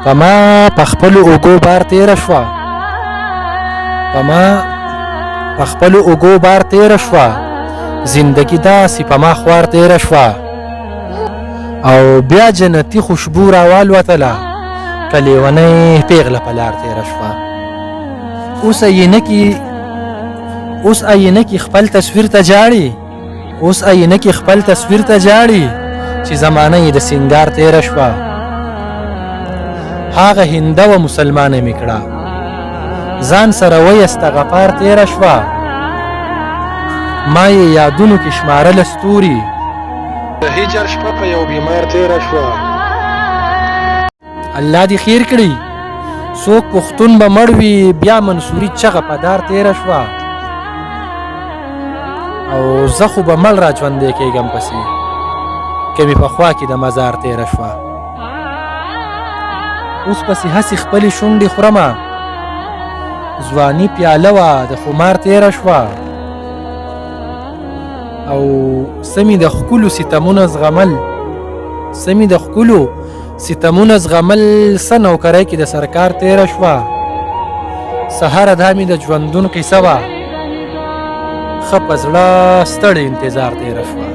په ما په خپلو اوږو بار تېره شوه، په ما په خپلو اوږو بار تېره شوه، زندګي داسې په ما خوار تېره شوه، او بیا جنتي خوشبو راوالوتله، که لیونۍ پیغله په لار تېره شوه. اوس آینه کې خپل تصویر ته جاړي، اوس آینه کې خپل تصویر ته جاړي، چې زمانه یې د سینګار تېره شوه. هغه هنده و مسلمانه مې کړه، ځان سره ویسته غفار تېره شوه. ما یې یادونو کې شمارله ستوري، د هجر شپه په یو بیمار تېره شوه. الله دې خیر کړي، څوک پښتون به مړ وي، بیا منصوري چغه په دار تېره شوه. او زه خو به مړ را ژوندی کېږم پسې، که مې په خوا کې د مزار تېره شوه. اوس پسې هسې خپلې شونډې خورمه، ځواني پیاله وه د خمار تېره شوه. او سمې د ښکلو ستمونه زغمل، سمې د ښکلو ستمونه زغمل، څه نوکرۍ کې د سرکار تېره شوه. سهاره دا مې د ژوندون قیصه وه، ښه په زړه ستړی انتظار تېره شوه.